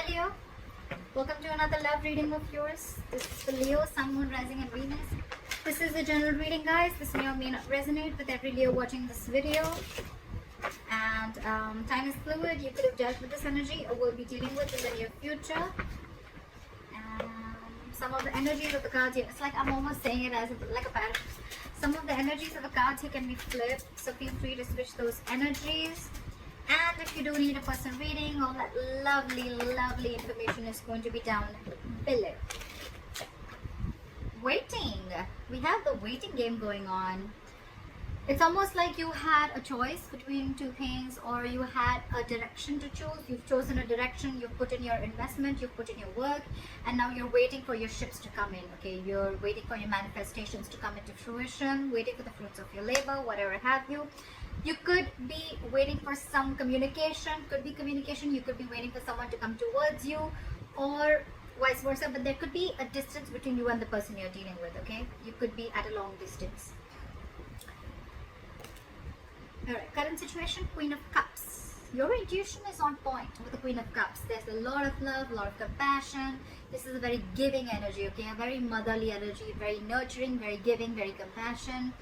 Leo. Welcome to another love reading of yours. This is for Leo, Sun, Moon, Rising and Venus. This is a general reading, guys. This may or may not resonate with every Leo watching this video. And time is fluid. You could have dealt with this energy or will be dealing with in the near future. Some of the energies of the cards here, it's like I'm almost saying it as like a pattern. Some of the energies of the cards here can be flipped, so feel free to switch those energies. And if you do need a personal reading, all that lovely information is going to be down below. Waiting. We have the waiting game going on. It's almost like you had a choice between two things, or you had a direction to choose. You've chosen a direction, you've put in your investment, you've put in your work, and now you're waiting for your ships to come in, okay? You're waiting for your manifestations to come into fruition, waiting for the fruits of your labor, whatever have you. You could be waiting for some communication, could be communication, you could be waiting for someone to come towards you, or vice versa, but there could be a distance between you and the person you're dealing with, okay? You could be at a long distance. Alright, current situation, Queen of Cups. Your intuition is on point with the Queen of Cups. There's a lot of love, a lot of compassion. This is a very giving energy, okay? A very motherly energy, very nurturing, very giving, very compassion.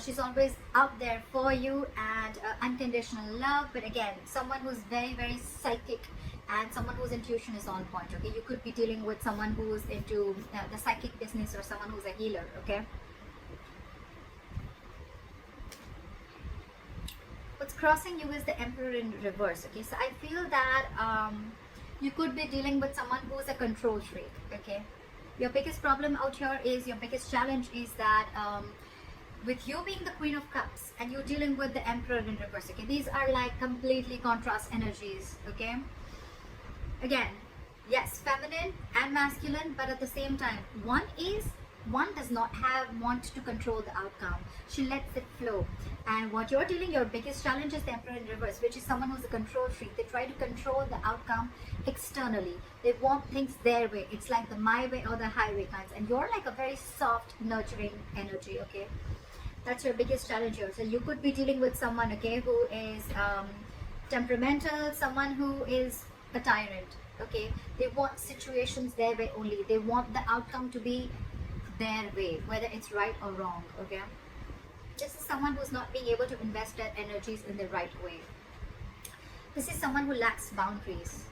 She's always out there for you, and unconditional love. But again, someone who's very psychic and someone whose intuition is on point, okay? You could be dealing with someone who's into the psychic business, or someone who's a healer, okay? What's crossing you is the Emperor in reverse, okay? So I feel that you could be dealing with someone who's a control freak, okay? Your biggest problem out here is, your biggest challenge is that with you being the Queen of Cups and you dealing with the Emperor in reverse, okay? These are like completely contrast energies, okay? Again, yes, feminine and masculine, but at the same time, one does not want to control the outcome. She lets it flow. And what you're dealing, your biggest challenge is the Emperor in reverse, which is someone who's a control freak. They try to control the outcome externally. They want things their way. It's like the my way or the highway kinds. And you're like a very soft, nurturing energy, okay? That's your biggest challenge here. So you could be dealing with someone, okay, who is temperamental, someone who is a tyrant, okay? They want situations their way only. They want the outcome to be their way, whether it's right or wrong, okay? This is someone who's not being able to invest their energies in the right way. This is someone who lacks boundaries.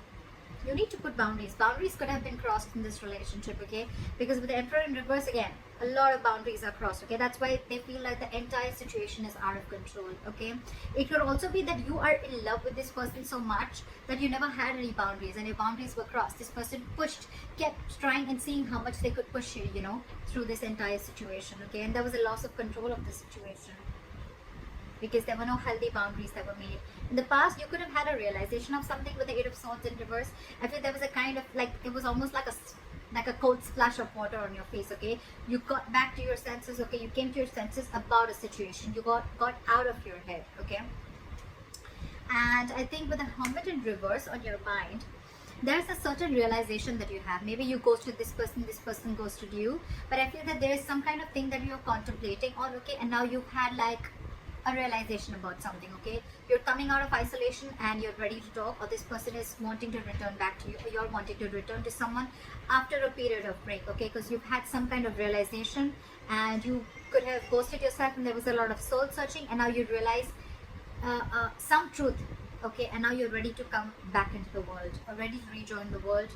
You need to put boundaries. Boundaries could have been crossed in this relationship, okay? Because with the Emperor in reverse, again, a lot of boundaries are crossed, okay? That's why they feel like the entire situation is out of control, okay? It could also be that you are in love with this person so much that you never had any boundaries, and your boundaries were crossed. This person kept trying and seeing how much they could push you, you know, through this entire situation, okay? And there was a loss of control of the situation, because there were no healthy boundaries that were made. In the past, you could have had a realization of something with the Eight of Swords in reverse. I feel there was a kind of, like, it was almost like a cold splash of water on your face, okay? You got back to your senses, okay? You came to your senses about a situation. You got out of your head, okay? And I think with the Hermit in reverse on your mind, there's a certain realization that you have. Maybe you ghosted this person ghosted you. But I feel that there is some kind of thing that you're contemplating on, okay? And now you've had like a realization about something, okay? You're coming out of isolation and you're ready to talk, or this person is wanting to return back to you, or you're wanting to return to someone after a period of break, okay? Because you've had some kind of realization, and you could have ghosted yourself and there was a lot of soul searching, and now you realize some truth, okay? And now you're ready to come back into the world, or ready to rejoin the world.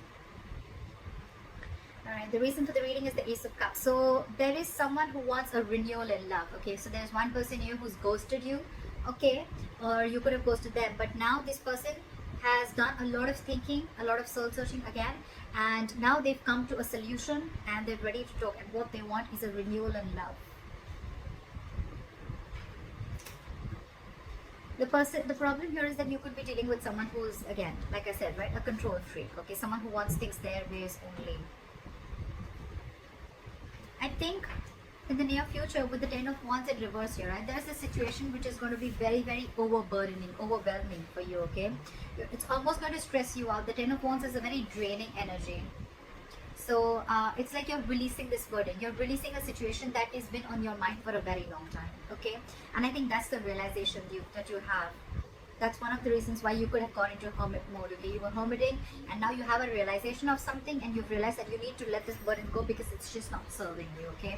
Alright, the reason for the reading is the Ace of Cups. So there is someone who wants a renewal in love, okay? So there's one person here who's ghosted you, okay? Or you could have ghosted them, but now this person has done a lot of thinking, a lot of soul searching again, and now they've come to a solution and they're ready to talk, and what they want is a renewal in love. The problem here is that you could be dealing with someone who's, again, like I said, right, a control freak, okay? Someone who wants things their ways only. I think in the near future, with the Ten of Wands in reverse here, right, there's a situation which is going to be very overwhelming for you, okay? It's almost going to stress you out. The Ten of Wands is a very draining energy. So it's like you're releasing this burden. You're releasing a situation that has been on your mind for a very long time, okay? And I think that's the realization that you have. That's one of the reasons why you could have gone into hermit mode. Okay, you were hermiting, and now you have a realization of something, and you've realized that you need to let this burden go because it's just not serving you. Okay.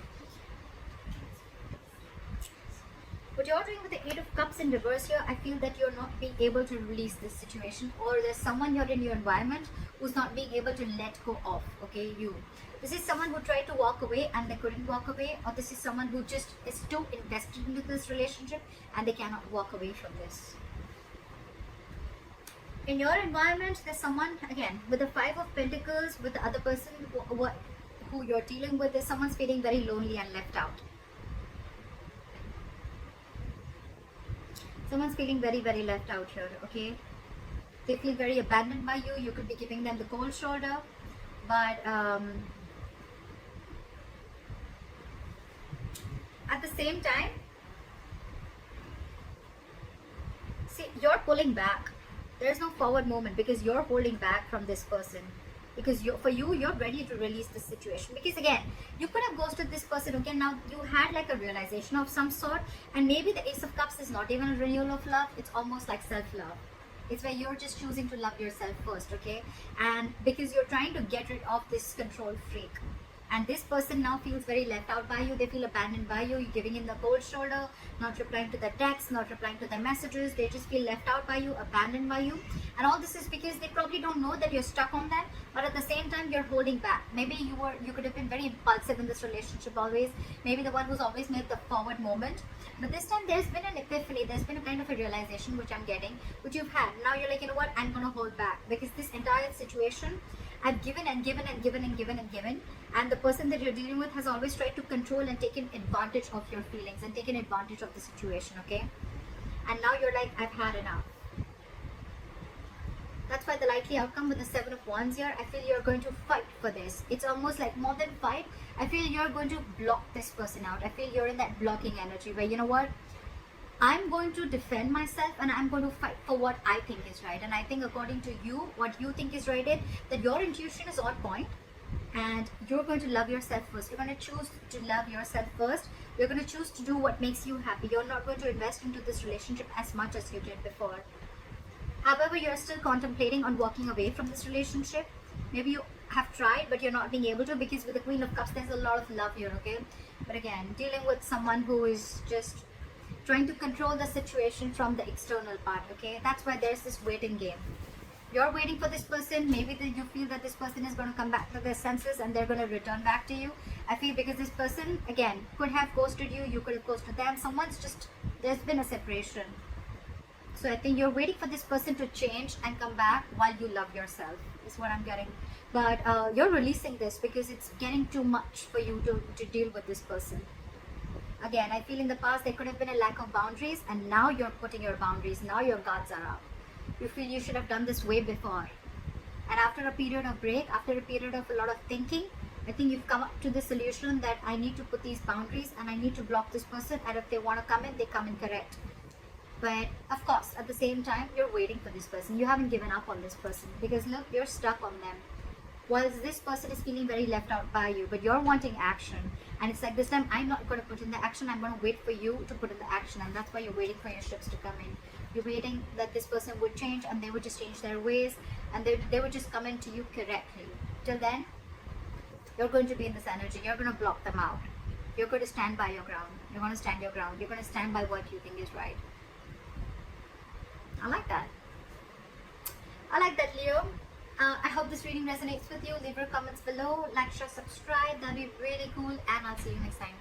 What you're doing with the Eight of Cups in reverse here, I feel that you're not being able to release this situation, or there's someone here in your environment who's not being able to let go of, okay, you. This is someone who tried to walk away and they couldn't walk away, or this is someone who just is too invested into this relationship and they cannot walk away from this. In your environment, there's someone, again, with the Five of Pentacles, with the other person who you're dealing with, there's someone's feeling very lonely and left out. Someone's feeling very, very left out here, okay? They feel very abandoned by you. You could be giving them the cold shoulder. But at the same time, see, you're pulling back. There's no forward movement because you're holding back from this person. Because you're ready to release this situation. Because again, you could have ghosted this person. Okay, now you had like a realization of some sort, and maybe the Ace of Cups is not even a renewal of love. It's almost like self-love. It's where you're just choosing to love yourself first, okay? And because you're trying to get rid of this control freak. And this person now feels very left out by you. They feel abandoned by you. You're giving in the cold shoulder, not replying to their texts, not replying to their messages. They just feel left out by you, abandoned by you. And all this is because they probably don't know that you're stuck on them, but at the same time you're holding back. Maybe you could have been very impulsive in this relationship always. Maybe the one who's always made the forward moment. But this time there's been an epiphany. There's been a kind of a realization which I'm getting, which you've had. Now you're like, you know what? I'm gonna hold back because this entire situation I've given and given and given and given and given, and the person that you're dealing with has always tried to control and taken advantage of your feelings and taken advantage of the situation, okay? And now you're like, I've had enough. That's why the likely outcome with the Seven of Wands here, I feel you're going to fight for this. It's almost like more than fight. I feel you're going to block this person out. I feel you're in that blocking energy where, you know what? I'm going to defend myself and I'm going to fight for what I think is right. And I think according to you, what you think is right is that your intuition is on point and you're going to love yourself first. You're going to choose to love yourself first. You're going to choose to do what makes you happy. You're not going to invest into this relationship as much as you did before. However, you're still contemplating on walking away from this relationship. Maybe you have tried, but you're not being able to because with the Queen of Cups, there's a lot of love here, okay? But again, dealing with someone who is just trying to control the situation from the external part, okay? That's why there's this waiting game. You're waiting for this person. Maybe you feel that this person is going to come back to their senses and they're going to return back to you. I feel because this person, again, could have ghosted you. You could have ghosted them. There's been a separation. So I think you're waiting for this person to change and come back while you love yourself, is what I'm getting. But you're releasing this because it's getting too much for you to deal with this person. Again, I feel in the past there could have been a lack of boundaries, and now you're putting your boundaries. Now your guards are up. You feel you should have done this way before. And after a period of break, after a period of a lot of thinking, I think you've come up to the solution that I need to put these boundaries and I need to block this person, and if they want to come in, they come in correct. But of course, at the same time, you're waiting for this person. You haven't given up on this person because look, you're stuck on them. Whilst this person is feeling very left out by you, but you're wanting action. And it's like this time, I'm not going to put in the action. I'm going to wait for you to put in the action. And that's why you're waiting for your ships to come in. You're waiting that this person would change and they would just change their ways. And they would just come into you correctly. Till then, you're going to be in this energy. You're going to block them out. You're going to stand by your ground. You're going to stand your ground. You're going to stand by what you think is right. I like that. I like that, Leo. I hope this reading resonates with you. Leave your comments below, like, share, subscribe. That'd be really cool, and I'll see you next time.